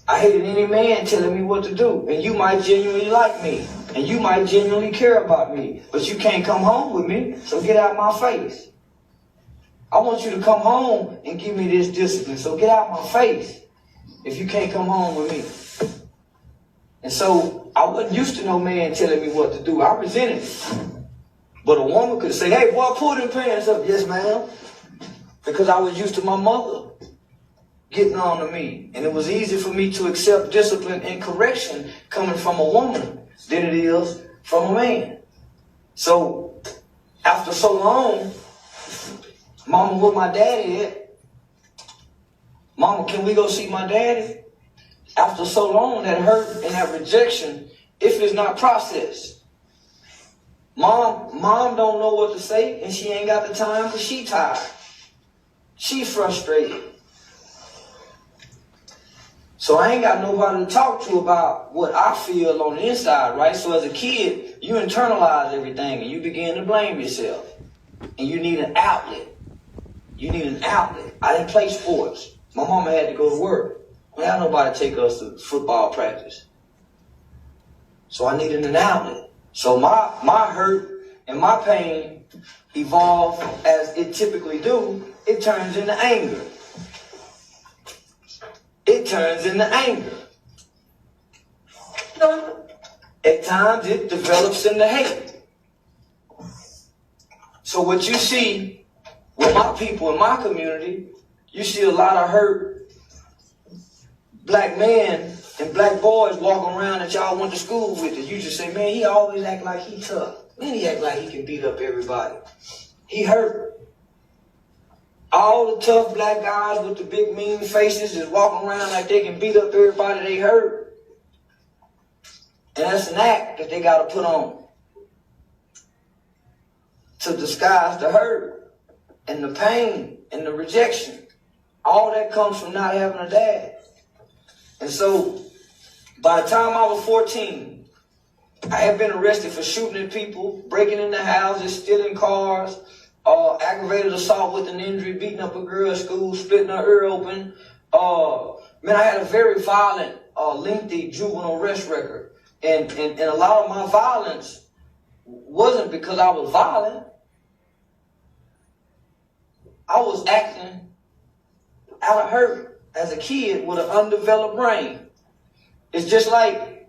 I hated any man telling me what to do. And you might genuinely like me. And you might genuinely care about me. But you can't come home with me. So get out my face. I want you to come home and give me this discipline. So get out my face if you can't come home with me. And so I wasn't used to no man telling me what to do. I resented it. But a woman could say, hey, boy, pull them pants up. Yes, ma'am. Because I was used to my mother getting on to me. And it was easy for me to accept discipline and correction coming from a woman than it is from a man. So after so long, Mama, where my daddy at? Mama, can we go see my daddy? After so long, that hurt and that rejection, if it's not processed. Mom don't know what to say, and she ain't got the time because she tired. She frustrated. So I ain't got nobody to talk to about what I feel on the inside, right? So as a kid, you internalize everything and you begin to blame yourself. And you need an outlet. You need an outlet. I didn't play sports. My mama had to go to work. We had nobody to take us to football practice. So I needed an outlet. So my hurt and my pain evolve as it typically do. It turns into anger. It turns into anger. At times it develops into hate. So what you see with my people in my community, you see a lot of hurt black men and black boys walking around that y'all went to school with. And you just say, man, he always act like he tough. Man, he act like he can beat up everybody. He hurt. All the tough black guys with the big mean faces is walking around like they can beat up everybody they hurt. And that's an act that they got to put on to disguise the hurt and the pain and the rejection. All that comes from not having a dad. And so by the time I was 14, I had been arrested for shooting at people, breaking into houses, stealing cars, aggravated assault with an injury, beating up a girl at school, splitting her ear open. Man, I had a very violent, lengthy juvenile arrest record. And a lot of my violence wasn't because I was violent. I was acting out of hurt as a kid with an undeveloped brain. It's just like,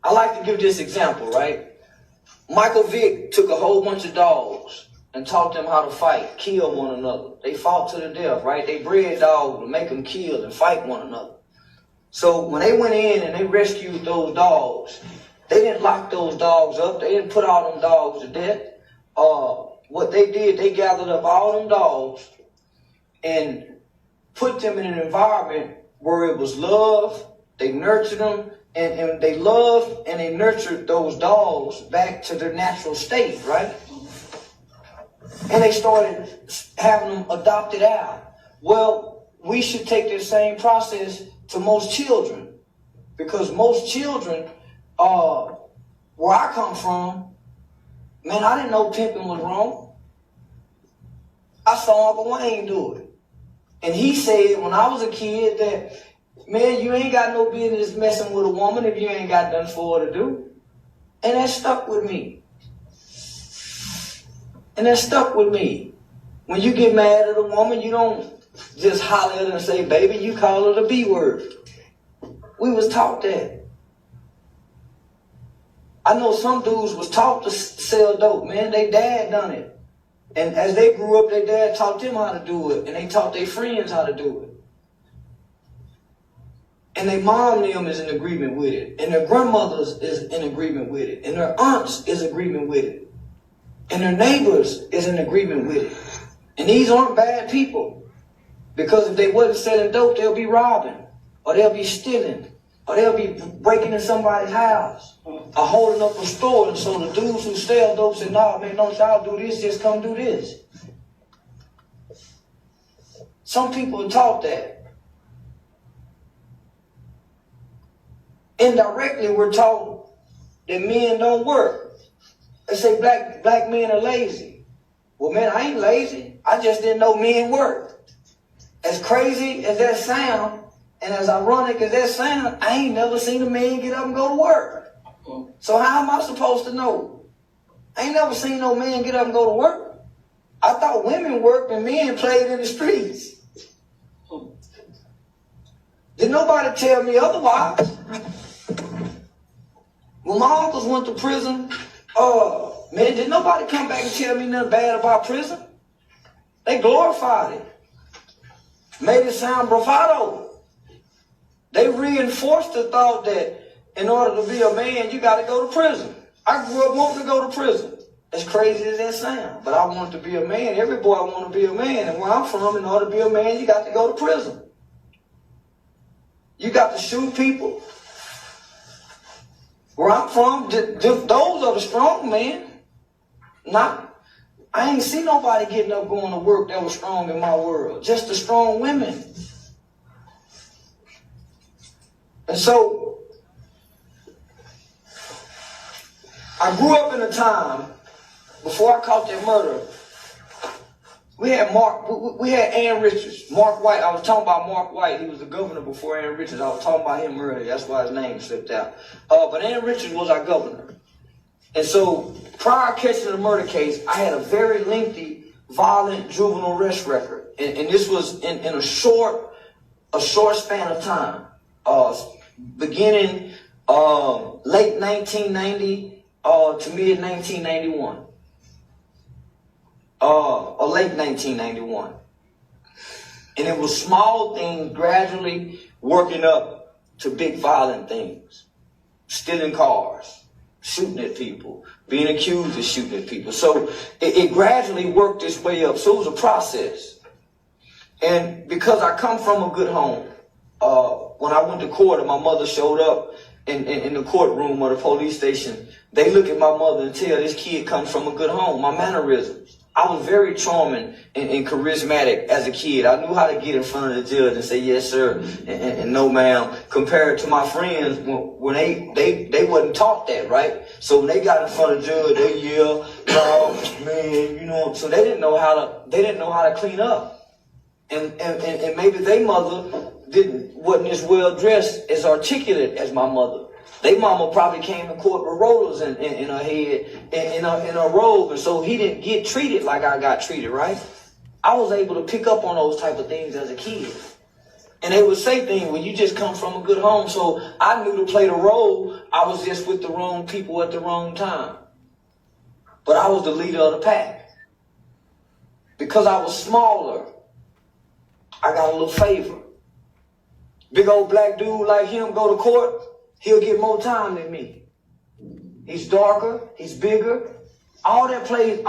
I like to give this example, right? Michael Vick took a whole bunch of dogs and taught them how to fight, kill one another. They fought to the death, right? They bred dogs to make them kill and fight one another. So when they went in and they rescued those dogs, they didn't lock those dogs up. They didn't put all them dogs to death. What they did, they gathered up all them dogs and put them in an environment where it was love. They nurtured them, and they loved and they nurtured those dogs back to their natural state, right? And they started having them adopted out. Well, we should take the same process to most children, because most children, where I come from, man, I didn't know pimping was wrong. I saw Uncle Wayne do it. And he said when I was a kid that, man, you ain't got no business messing with a woman if you ain't got nothing for her to do. And that stuck with me. And that stuck with me. When you get mad at a woman, you don't just holler at her and say, baby, you call her the B word. We was taught that. I know some dudes was taught to sell dope, man. They dad done it. And as they grew up, their dad taught them how to do it. And they taught their friends how to do it. And their mom them is in agreement with it. And their grandmothers is in agreement with it. And their aunts is in agreement with it. And their neighbors is in agreement with it. And these aren't bad people. Because if they wasn't selling dope, they'll be robbing. Or they'll be stealing. Or they'll be breaking in somebody's house. Or holding up a store. And so the dudes who sell dope say, nah, man, don't y'all do this, just come do this. Some people are taught that. indirectly we're taught that men don't work. They say black men are lazy. Well, man, I ain't lazy. I just didn't know men work. As crazy as that sound, and as ironic as that sound, I ain't never seen a man get up and go to work. So how am I supposed to know? I ain't never seen no man get up and go to work. I thought women worked and men played in the streets. Did nobody tell me otherwise? When my uncles went to prison, man, did nobody come back and tell me nothing bad about prison? They glorified it. Made it sound bravado. They reinforced the thought that in order to be a man, you got to go to prison. I grew up wanting to go to prison. As crazy as that sounds. But I wanted to be a man. Every boy want to be a man. And where I'm from, in order to be a man, you got to go to prison. You got to shoot people. Where I'm from, those are the strong men. I ain't seen nobody getting up going to work that was strong in my world. Just the strong women. And so, I grew up in a time, before I caught that murder, we had Ann Richards, Mark White. I was talking about Mark White. He was the governor before Ann Richards. I was talking about him earlier. That's why his name slipped out. But Ann Richards was our governor. And so prior to catching the murder case, I had a very lengthy, violent juvenile arrest record. And this was in a short span of time, beginning late 1990 to mid 1991. Or late 1991. And it was small things gradually working up to big violent things. Stealing cars, shooting at people, being accused of shooting at people. So it gradually worked its way up. So it was a process. And because I come from a good home, when I went to court and my mother showed up in the courtroom or the police station, they look at my mother and tell this kid comes from a good home. My mannerisms. I was very charming and charismatic as a kid. I knew how to get in front of the judge and say yes sir and no ma'am, compared to my friends when they wasn't taught that, right? So when they got in front of the judge, they yell, no, man, you know. So they didn't know how to clean up, and maybe their mother wasn't as well dressed, as articulate as my mother. They mama probably came to court with rollers in her head, in her robe, and so he didn't get treated like I got treated, right? I was able to pick up on those type of things as a kid. And they would say things, well, you just come from a good home, so I knew to play the role. I was just with the wrong people at the wrong time. But I was the leader of the pack. Because I was smaller, I got a little favor. Big old black dude like him go to court, he'll get more time than me. He's darker, he's bigger. All that plays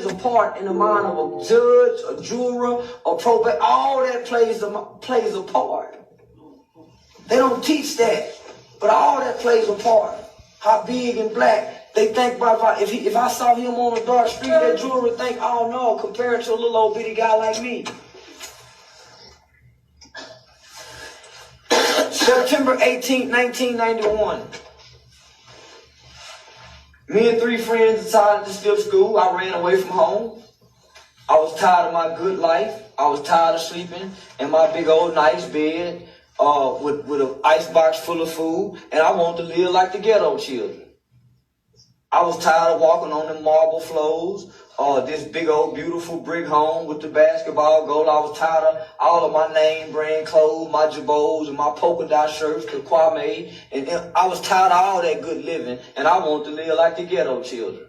a part in the mind of a judge, a juror, a probate. All that plays a part. They don't teach that, but all that plays a part. How big and black. They think about if I saw him on a dark street, that juror would think, oh no, compared to a little old bitty guy like me. September 18, 1991. Me and 3 friends decided to skip school. I ran away from home. I was tired of my good life. I was tired of sleeping in my big old nice bed with an icebox full of food, and I wanted to live like the ghetto children. I was tired of walking on the marble floors, this big old beautiful brick home with the basketball goal. I was tired of all of my name brand clothes, my jabots and my polka dot shirts, the Kwame, and I was tired of all that good living, and I wanted to live like the ghetto children.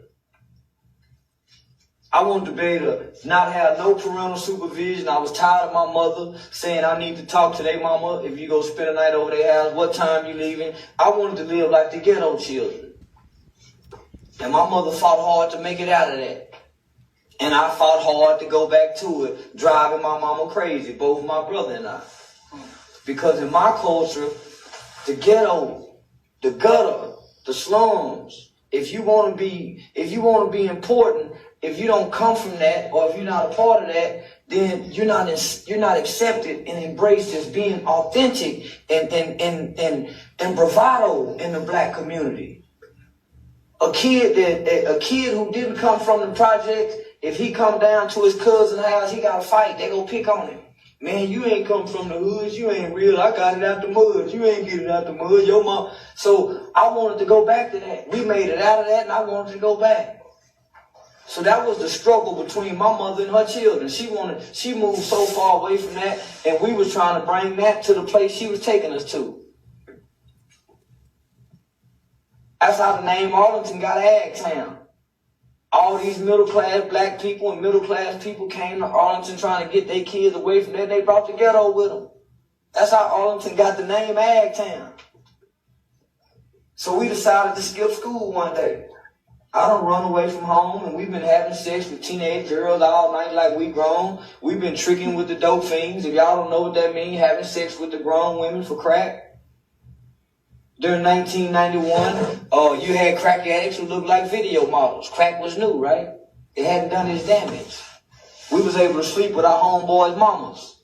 I wanted to be able to not have no parental supervision. I was tired of my mother saying I need to talk to their mama if you go spend a night over their house, what time you leaving. I wanted to live like the ghetto children. And my mother fought hard to make it out of that. And I fought hard to go back to it, driving my mama crazy, both my brother and I. Because in my culture, the ghetto, the gutter, the slums, if you want to be important, if you don't come from that, or if you're not a part of that, then you're not accepted and embraced as being authentic and bravado in the black community. A kid who didn't come from the projects, if he come down to his cousin's house, he got to fight. They gonna pick on him. Man, you ain't come from the hoods. You ain't real. I got it out the mud. You ain't get it out the mud. Your mom. So I wanted to go back to that. We made it out of that, and I wanted to go back. So that was the struggle between my mother and her children. She moved so far away from that, and we was trying to bring that to the place she was taking us to. That's how the name Arlington got Ag Town. All these middle-class black people and middle-class people came to Arlington trying to get their kids away from that. They brought the ghetto with them. That's how Arlington got the name Ag Town. So we decided to skip school one day. I done run away from home, and we've been having sex with teenage girls all night like we grown. We've been tricking with the dope fiends. If y'all don't know what that means, having sex with the grown women for crack. During 1991, you had crack addicts who looked like video models. Crack was new, right? It hadn't done its damage. We was able to sleep with our homeboys' mamas.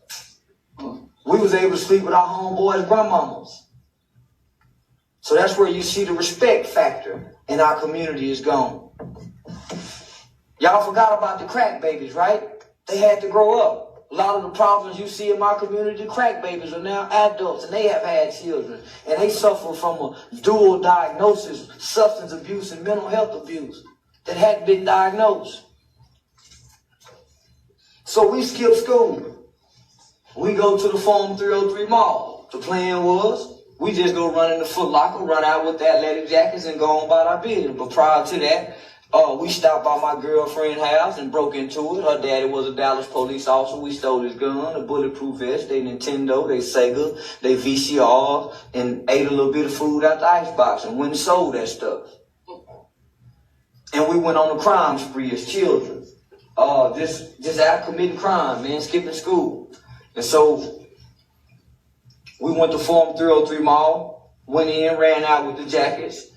We was able to sleep with our homeboys' grandmamas. So that's where you see the respect factor in our community is gone. Y'all forgot about the crack babies, right? They had to grow up. A lot of the problems you see in my community, the crack babies are now adults, and they have had children. And they suffer from a dual diagnosis, substance abuse and mental health abuse, that hadn't been diagnosed. So we skip school. We go to the Forum 303 Mall. The plan was, we just go run in the Foot Locker, run out with the athletic jackets, and go on about our business. But prior to that, we stopped by my girlfriend's house and broke into it. Her daddy was a Dallas police officer. We stole his gun, a bulletproof vest, they Nintendo, they Sega, they VCR, and ate a little bit of food out the icebox and went and sold that stuff. And we went on a crime spree as children. Just out committing crime, man, skipping school. And so we went to Forum 303 Mall, went in, ran out with the jackets.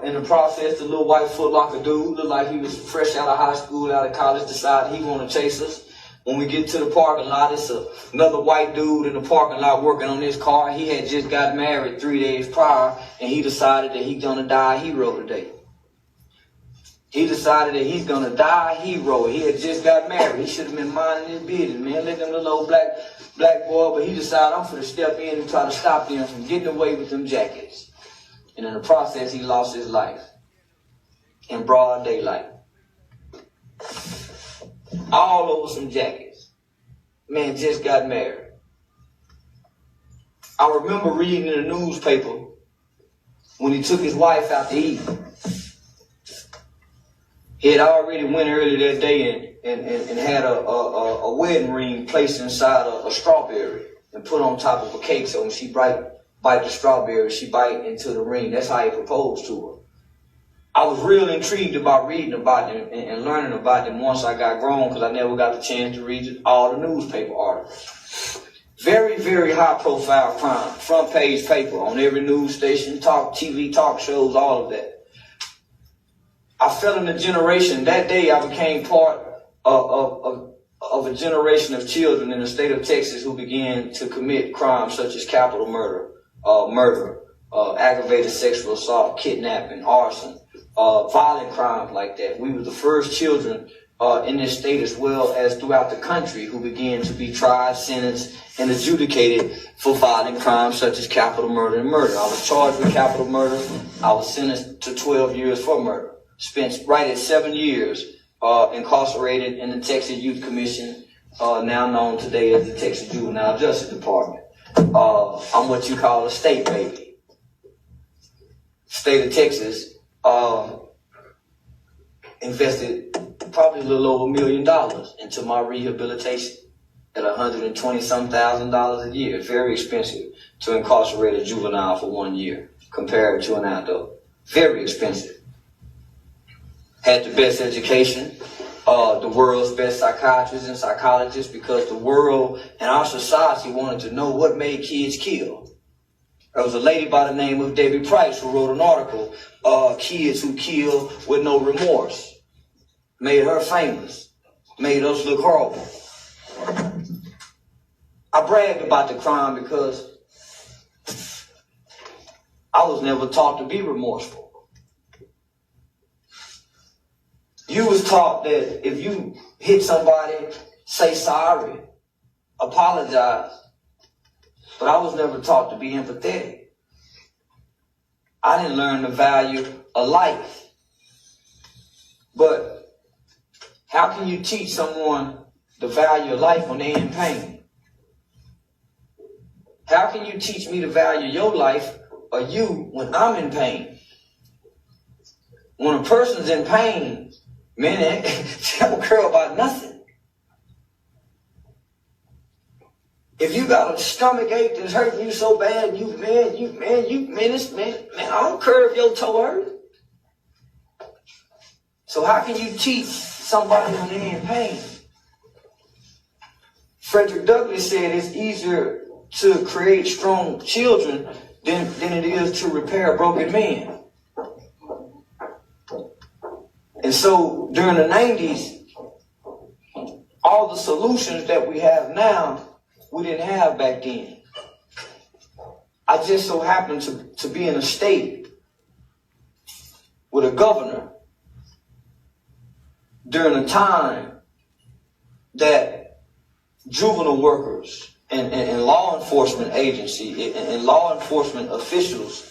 In the process, the little white Foot Locker dude looked like he was fresh out of high school, out of college, decided he wanted to chase us. When we get to the parking lot, it's another white dude in the parking lot working on his car. He had just got married 3 days prior, and he decided that he's gonna die a hero today. He decided that he's gonna die a hero. He had just got married. He should have been minding his business, man. Let them little old black boy, but he decided, I'm finna step in and try to stop them from getting away with them jackets. And in the process, he lost his life in broad daylight. All over some jackets. Man just got married. I remember reading in the newspaper when he took his wife out to eat. He had already went early that day and had a wedding ring placed inside a strawberry and put on top of a cake, so when she bite the strawberry, she bite into the ring. That's how he proposed to her. I was real intrigued about reading about them and learning about them once I got grown, because I never got the chance to read all the newspaper articles. Very, very high profile crime. Front page paper on every news station, TV talk shows, all of that. I fell in a generation. That day I became part of a generation of children in the state of Texas who began to commit crimes such as capital murder, aggravated sexual assault, kidnapping, arson, violent crimes like that. We were the first children in this state, as well as throughout the country, who began to be tried, sentenced, and adjudicated for violent crimes such as capital murder and murder. I was charged with capital murder. I was sentenced to 12 years for murder. Spent right at 7 years incarcerated in the Texas Youth Commission, now known today as the Texas Juvenile Justice Department. I'm what you call a state baby. State of Texas invested probably a little over $1 million into my rehabilitation at $120,000 a year. Very expensive to incarcerate a juvenile for 1 year compared to an adult. Very expensive. Had the best education, the world's best psychiatrists and psychologists, because the world and our society wanted to know what made kids kill. There was a lady by the name of Debbie Price who wrote an article, Kids Who Kill With No Remorse. Made her famous. Made us look horrible. I bragged about the crime because I was never taught to be remorseful. You was taught that if you hit somebody, say sorry, apologize. But I was never taught to be empathetic. I didn't learn the value of life. But how can you teach someone the value of life when they're in pain? How can you teach me the value of your life or you when I'm in pain? When a person's in pain, man, they don't care about nothing. If you got a stomach ache that's hurting you so bad, I don't care if your toe hurt. So how can you teach somebody when they're in pain? Frederick Douglass said it's easier to create strong children than it is to repair broken men. And so during the 90s, all the solutions that we have now, we didn't have back then. I just so happened to be in a state with a governor during a time that juvenile workers and law enforcement agency and law enforcement officials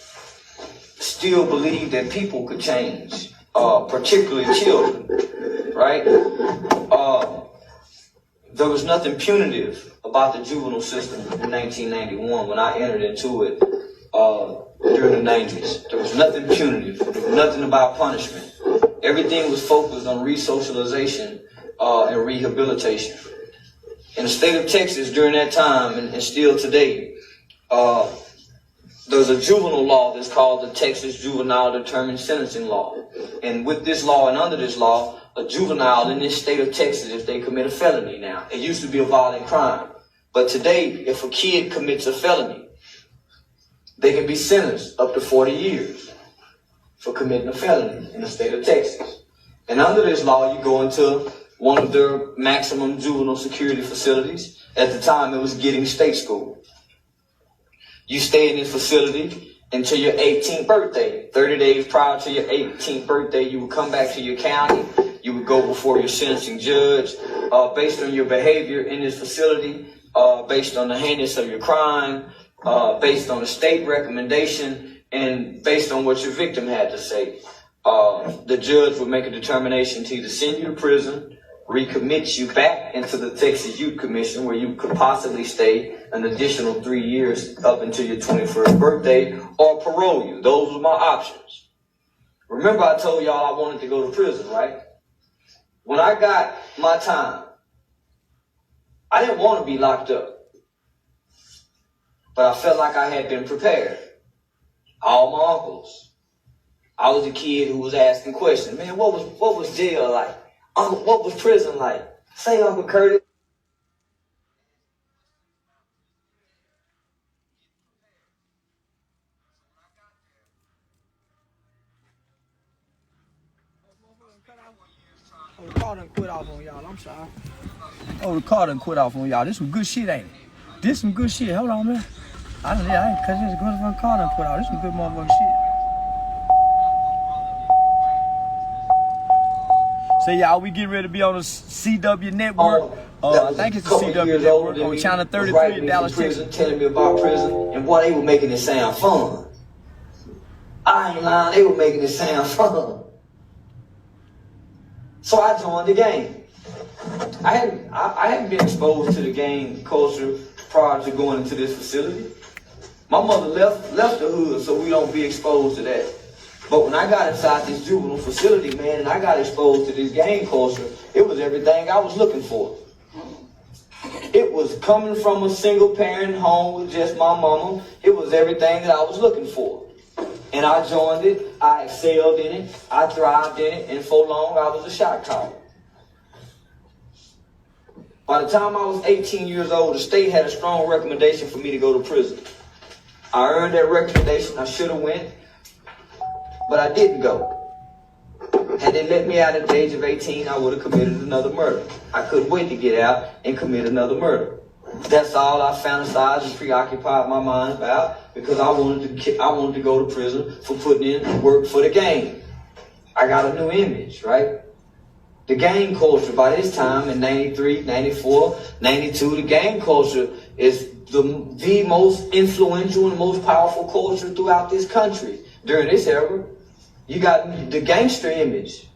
still believe that people could change, particularly children, right? There was nothing punitive about the juvenile system in 1991 when I entered into it during the 90s. There was nothing punitive. There was nothing about punishment. Everything was focused on resocialization and rehabilitation. In the state of Texas during that time and still today, there's a juvenile law that's called the Texas Juvenile Determined Sentencing Law. And with this law and under this law, a juvenile in this state of Texas, if they commit a felony now, it used to be a violent crime. But today, if a kid commits a felony, they can be sentenced up to 40 years for committing a felony in the state of Texas. And under this law, you go into one of their maximum juvenile security facilities. At the time, it was Giddings State School. You stay in this facility until your 18th birthday. 30 days prior to your 18th birthday, you would come back to your county. You would go before your sentencing judge. Based on your behavior in this facility, based on the heinous of your crime, based on the state recommendation, and based on what your victim had to say, the judge would make a determination to either send you to prison, recommit you back into the Texas Youth Commission, where you could possibly stay an additional 3 years up until your 21st birthday, or parole you. Those were my options. Remember I told y'all I wanted to go to prison, right? When I got my time, I didn't want to be locked up, but I felt like I had been prepared. All my uncles. I was a kid who was asking questions. Man, what was jail like? Uncle, what was prison like? Say, Uncle Curtis. Oh, the car done quit off on y'all. I'm sorry. Oh, the car done quit off on y'all. This some good shit, ain't it? This some good shit. Hold on, man. I ain't cause this motherfucking car done quit off. This some good motherfucking shit. So y'all, we getting ready to be on the CW network. I think it's the CW network on Channel 33 in Dallas, Texas. Telling me about prison, and boy, they were making it sound fun. I ain't lying, they were making it sound fun. So I joined the gang. I hadn't been exposed to the gang culture prior to going into this facility. My mother left the hood so we don't be exposed to that. But when I got inside this juvenile facility, man, and I got exposed to this gang culture, it was everything I was looking for. It was coming from a single parent home with just my mama. It was everything that I was looking for. And I joined it, I excelled in it, I thrived in it, and for long I was a shock collar. By the time I was 18 years old, the state had a strong recommendation for me to go to prison. I earned that recommendation, I should have went, but I didn't go. Had they let me out at the age of 18, I would have committed another murder. I couldn't wait to get out and commit another murder. That's all I fantasized and preoccupied my mind about, because I wanted to go to prison for putting in work for the gang. I got a new image, right? The gang culture by this time in 93, 94, 92, the gang culture is the most influential and most powerful culture throughout this country. During this era, you got the gangster image.